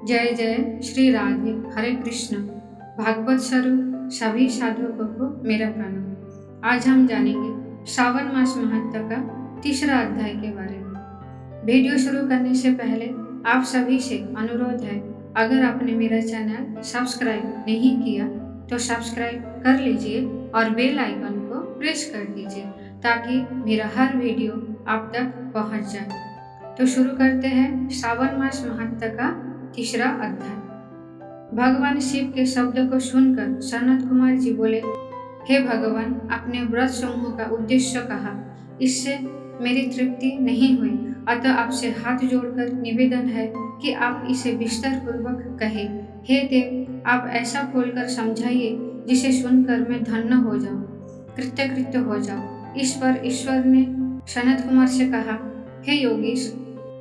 जय जय श्री राधे। हरे कृष्ण। भागवत स्वरूप सभी साधकों को मेरा प्रणाम। आज हम जानेंगे श्रावण मास महत्व का तीसरा अध्याय के बारे में। वीडियो शुरू करने से पहले आप सभी से अनुरोध है, अगर आपने मेरा चैनल सब्सक्राइब नहीं किया तो सब्सक्राइब कर लीजिए और बेल आइकन को प्रेस कर दीजिए ताकि मेरा हर वीडियो आप तक पहुंच जाए। तो शुरू करते हैं श्रावण मास महत्व का तीसरा अध्याय। भगवान शिव के शब्द को सुनकर सनत कुमार जी बोले, हे भगवान, अपने व्रत समूह का उद्देश्य कहा, इससे मेरी तृप्ति नहीं हुई, अतः आपसे हाथ जोड़कर निवेदन है कि आप इसे विस्तार पूर्वक कहे। हे देव, आप ऐसा खोलकर समझाइए जिसे सुनकर मैं धन्य हो जाऊं, कृतकृत्य हो जाऊं। इस पर ईश्वर ने सनत कुमार से कहा, हे योगीश,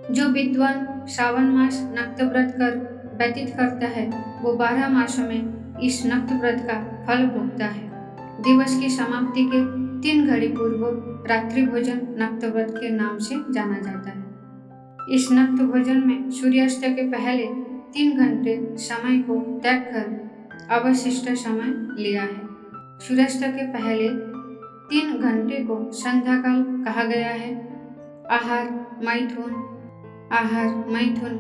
जो विद्वान श्रावण मास नक्त व्रत कर व्यतीत करता है वो 12 मासों में इस नक्त व्रत का फल भोगता है। दिवस की समाप्ति के 3 घड़ी पूर्व रात्रि भोजन नक्त व्रत के नाम से जाना जाता है। इस नक्त भोजन में सूर्यास्त के पहले 3 घंटे समय को त्याग कर अवशिष्ट समय लिया है। सूर्यास्त के पहले 3 घंटे को संध्या काल कहा गया है। आहार, मैथुन,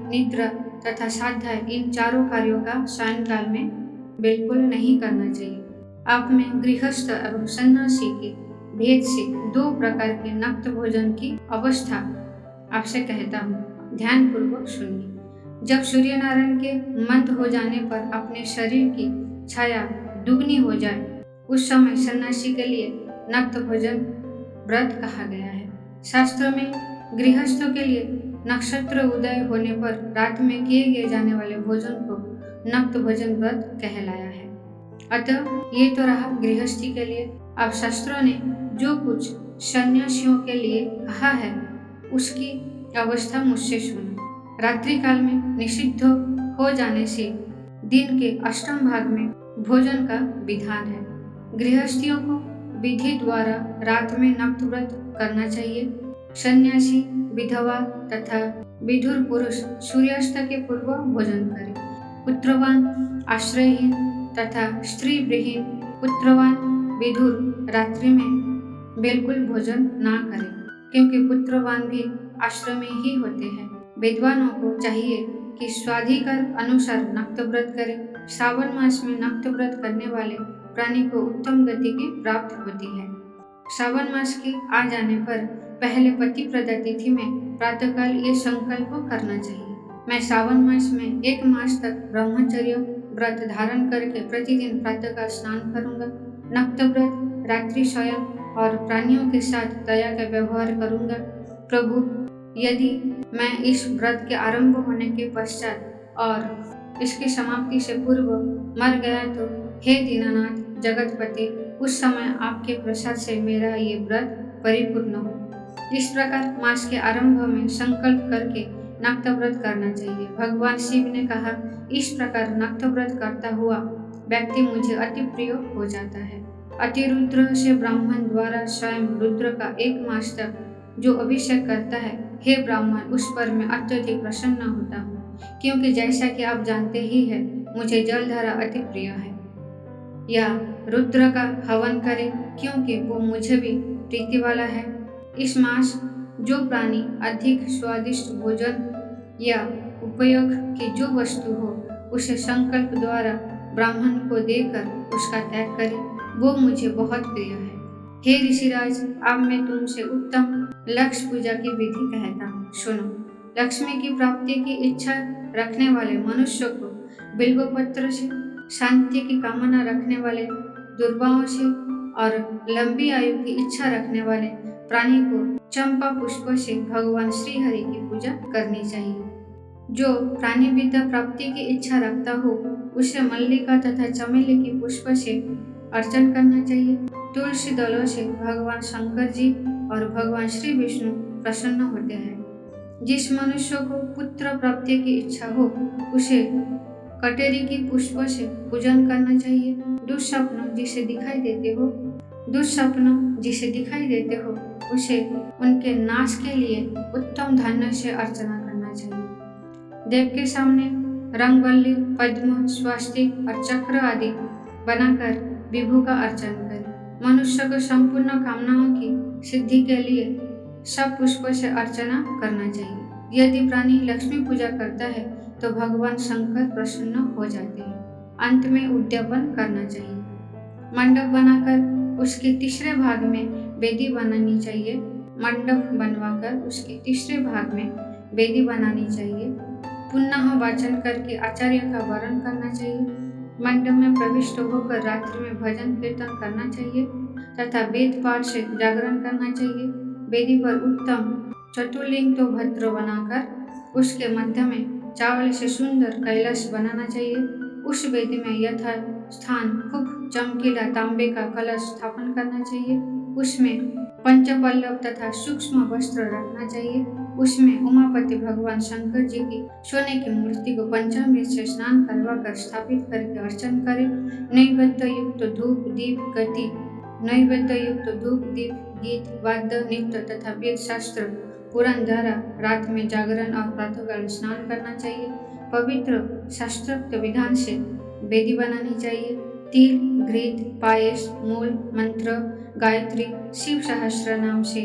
निद्रा तथा स्वाध्याय, इन चारों कार्यों का सायंकाल में बिल्कुल नहीं करना चाहिए। आप में गृहस्थ एवं सन्यासी के भेद से 2 प्रकार के नक्त भोजन की अवस्था आपसे कहता हूँ, ध्यान पूर्वक सुनिए। जब सूर्य नारायण के मंद हो जाने पर अपने शरीर की छाया दुगनी हो जाए, उस समय सन्यासी के लिए नक्त भोजन व्रत कहा गया है। शास्त्रों में गृहस्थों के लिए नक्षत्र उदय होने पर रात में किए गए जाने वाले भोजन को नक्त भोजन व्रत कहलाया है। अतः ये तो रहा गृहस्थी के लिए। अब शास्त्रों ने जो कुछ सन्यासियों के लिए कहा है उसकी अवस्था मुझसे सुनो। रात्रि काल में निषिद्ध हो जाने से दिन के अष्टम भाग में भोजन का विधान है। गृहस्थियों को विधि द्वारा रात में नक्त व्रत करना चाहिए। सन्यासी, विधवा तथा विधुर पुरुष सूर्यास्त के पूर्व भोजन करें। पुत्रवान, आश्रयहीन तथा स्त्री विहीन पुत्रवान विधुर रात्रि में बिल्कुल भोजन ना करें, क्योंकि पुत्रवान भी आश्रम में ही होते हैं। विद्वानों को चाहिए कि स्वाधिकार अनुसार नक्त व्रत करें। श्रावण मास में नक्त व्रत करने वाले प्राणी को उत्तम गति की प्राप्ति होती है। श्रावण मास के आ जाने पर पहले पतिप्रदा तिथि में प्रातःकाल ये संकल्प करना चाहिए, मैं श्रावण मास में 1 मास तक ब्रह्मचर्य व्रत धारण करके प्रतिदिन प्रातःकाल स्नान करूंगा। नक्त व्रत, रात्रि शयन और प्राणियों के साथ दया का व्यवहार करूंगा। प्रभु, यदि मैं इस व्रत के आरंभ होने के पश्चात और इसकी समाप्ति से पूर्व मर गया तो हे दीनानाथ जगतपते, उस समय आपके प्रसाद से मेरा ये व्रत परिपूर्ण हो। इस प्रकार मास के आरंभ में संकल्प करके नक्त व्रत करना चाहिए। भगवान शिव ने कहा, इस प्रकार नक्त व्रत करता हुआ व्यक्ति मुझे अति प्रिय हो जाता है। अतिरुद्र से ब्राह्मण द्वारा स्वयं रुद्र का 1 मास तक जो अभिषेक करता है, हे ब्राह्मण, उस पर मैं अत्यधिक प्रसन्न होता हूँ, क्योंकि जैसा कि आप जानते ही है, मुझे जलधारा अति प्रिय है। या रुद्र का हवन करें, क्योंकि वो मुझे भी प्रीति वाला है। इस मास जो प्राणी अधिक स्वादिष्ट भोजन या उपयोग की जो वस्तु हो उसे संकल्प द्वारा ब्राह्मण को देकर उसका त्याग करे, वो मुझे बहुत प्रिय है। हे ऋषिराज, अब मैं तुमसे उत्तम लक्ष्य पूजा की विधि कहता हूँ, सुनो। लक्ष्मी की प्राप्ति की इच्छा रखने वाले मनुष्य को बिल्वपत्र से, शांति की कामना रखने वाले दुर्बाओं से और लंबी आयु की इच्छा रखने वाले प्राणी को चंपा पुष्प से भगवान श्री हरि की पूजा करनी चाहिए। जो प्राणी विद्या प्राप्ति की इच्छा रखता हो उसे मल्लिका तथा चमेली की पुष्प से अर्चन करना चाहिए। तुलसी दलों से भगवान शंकर जी और भगवान श्री विष्णु प्रसन्न होते हैं। जिस मनुष्य को पुत्र प्राप्ति की इच्छा हो उसे कटेरी की पुष्प से पूजन करना चाहिए। दुष्स्वप्न जिसे दिखाई देते हो उसे उनके नाश के लिए उत्तम धन्य से अर्चना करना चाहिए। देव के सामने रंगवल्ली, पद्म, स्वास्तिक और चक्र आदि बनाकर विभु का अर्चन करें। मनुष्य को संपूर्ण कामनाओं की सिद्धि के लिए सब पुष्पों से अर्चना करना चाहिए। यदि प्राणी लक्ष्मी पूजा करता है तो भगवान शंकर प्रसन्न हो जाते हैं। अंत में उद्यापन करना चाहिए। मंडप बनाकर उसके तीसरे भाग में वेदी बनानी चाहिए। मंडप बनवाकर उसके तीसरे भाग में वेदी बनानी चाहिए। पुनः वाचन करके आचार्य का वरण करना चाहिए। मंडप में प्रविष्ट होकर रात्रि में भजन कीर्तन करना चाहिए तथा वेद पाठ से जागरण करना चाहिए। वेदी पर उत्तम चतुर्लिंग तो भद्र बनाकर उसके मध्य में चावल से सुंदर कैलाश बनाना चाहिए। उस वेदी में यथा स्थान खूब चमकीला तांबे का कलश स्थापन करना चाहिए। उसमें पंचपल्लव तथा सूक्ष्म वस्त्र रखना चाहिए। उसमें उमापति भगवान शंकर जी की सोने की मूर्ति को पंचामृत से स्नान करवाकर स्थापित करके अर्चन करें। नैवेद्य युक्त धूप दीप गीत वाद्य नृत्य तथा वेद शास्त्र पुराण द्वारा रात में जागरण और प्रातःकाल स्नान करना चाहिए। पवित्र शास्त्रोक्त विधान से वेदी बनानी चाहिए। तिल, घृत, पायस, मूल, मंत्र, गायत्री, शिव सहस्त्र नाम से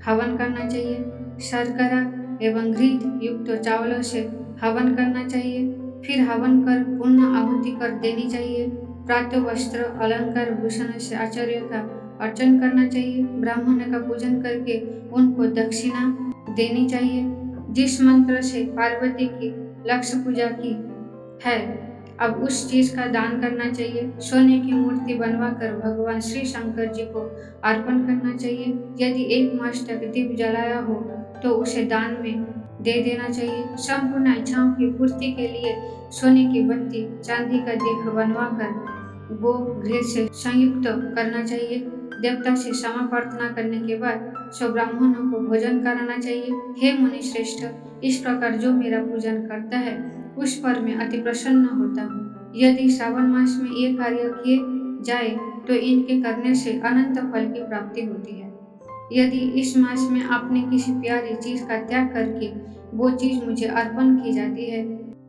हवन करना चाहिए। शर्करा एवं घृत युक्त चावलों से हवन करना चाहिए। फिर हवन कर पुण्य आहुति कर देनी चाहिए। प्रातः वस्त्र अलंकार भूषण से आचार्य का अर्चन करना चाहिए। ब्राह्मण का पूजन करके उनको दक्षिणा देनी चाहिए। जिस मंत्र से पार्वती की लक्ष्य पूजा की है अब उस चीज का दान करना चाहिए। सोने की मूर्ति बनवाकर भगवान श्री शंकर जी को अर्पण करना चाहिए। यदि 1 मास तक दीप जलाया हो तो उसे दान में दे देना चाहिए। संपूर्ण इच्छाओं की पूर्ति के लिए सोने की बत्ती, चांदी का दीप बनवाकर गो घृत से संयुक्त करना चाहिए। देवता से क्षमा प्रार्थना करने के बाद सब ब्राह्मणों को भोजन कराना चाहिए। हे मुनि श्रेष्ठ, इस प्रकार जो मेरा पूजन करता है उस पर मैं अति प्रसन्न होता हूँ। यदि श्रावण मास में ये कार्य किए जाए तो इनके करने से अनंत फल की प्राप्ति होती है। यदि इस मास में आपने किसी प्यारी चीज का त्याग करके वो चीज मुझे अर्पण की जाती है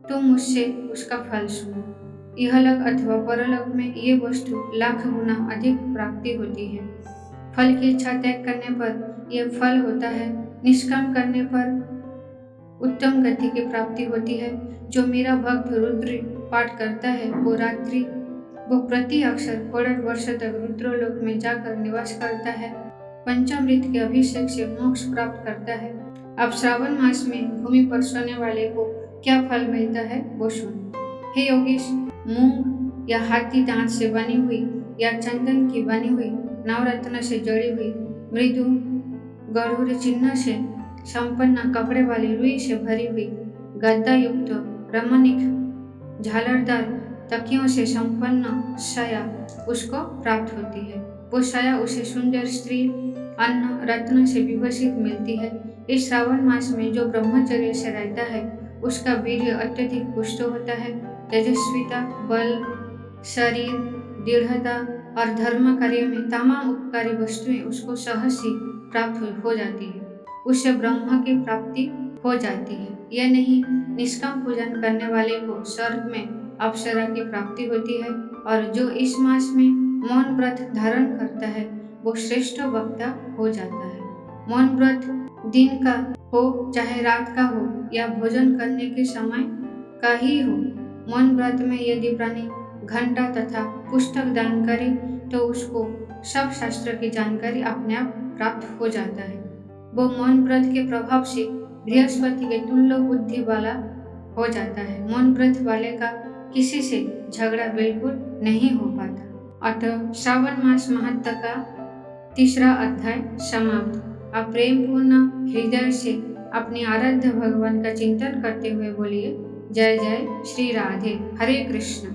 तो मुझसे उसका फल सुनो। इहलोक अथवा परलोक में ये वस्तु लाख गुना अधिक प्राप्ति होती है। फल की इच्छा त्याग करने पर यह फल होता है। निष्काम करने पर उत्तम गति की प्राप्ति होती है। जो मेरा भक्त रुद्र पाठ करता है वो प्रति अक्षर करोड़ वर्ष तक रुद्रलोक में जाकर निवास करता है। पंचामृत के अभिषेक से मोक्ष प्राप्त करता है। अब श्रावण मास में भूमि पर सोने वाले को क्या फल मिलता है वो सुनो। हे योगेश, मूंग या हाथी दांत से बनी हुई या चंदन की बनी हुई नवरत्न से जड़ी हुई मृदु गरुड़ चिन्ह से संपन्न कपड़े वाली रुई से भरी हुई गद्दा युक्त रमणीक झालरदार तकियों से संपन्न शया उसको प्राप्त होती है। वो शया उसे सुंदर स्त्री अन्न रत्न से विभूषित मिलती है। इस श्रावण मास में जो ब्रह्मचर्य से रहता है उसका वीर्य अत्यधिक पुष्ट होता है। तेजस्विता, बल, शरीर, दृढ़ता और धर्म कार्य में तमाम उपकारी वस्तुएं उसको सहज ही प्राप्त हो जाती है। उससे ब्रह्म की प्राप्ति हो जाती है। यह नहीं, निष्काम पूजन करने वाले को स्वर्ग में अप्सरा की प्राप्ति होती है। और जो इस मास में मौन व्रत धारण करता है वो श्रेष्ठ वक्ता हो जाता है। मौन व्रत दिन का हो चाहे रात का हो या भोजन करने के समय का ही हो, मौन व्रत में यदि प्राणी घंटा तथा पुस्तक दान करे तो उसको सब शास्त्र की जानकारी अपने आप प्राप्त हो जाता है। वो मौन व्रत के प्रभाव से बृहस्पति के तुल्य बुद्धि वाला हो जाता है। मौन व्रत वाले का किसी से झगड़ा बिल्कुल नहीं हो पाता। अतः श्रावण मास महत्व का 3रा अध्याय समाप्त। आप प्रेम पूर्ण हृदय से अपने आराध्य भगवान का चिंतन करते हुए बोलिए जय जय श्री राधे। हरे कृष्ण।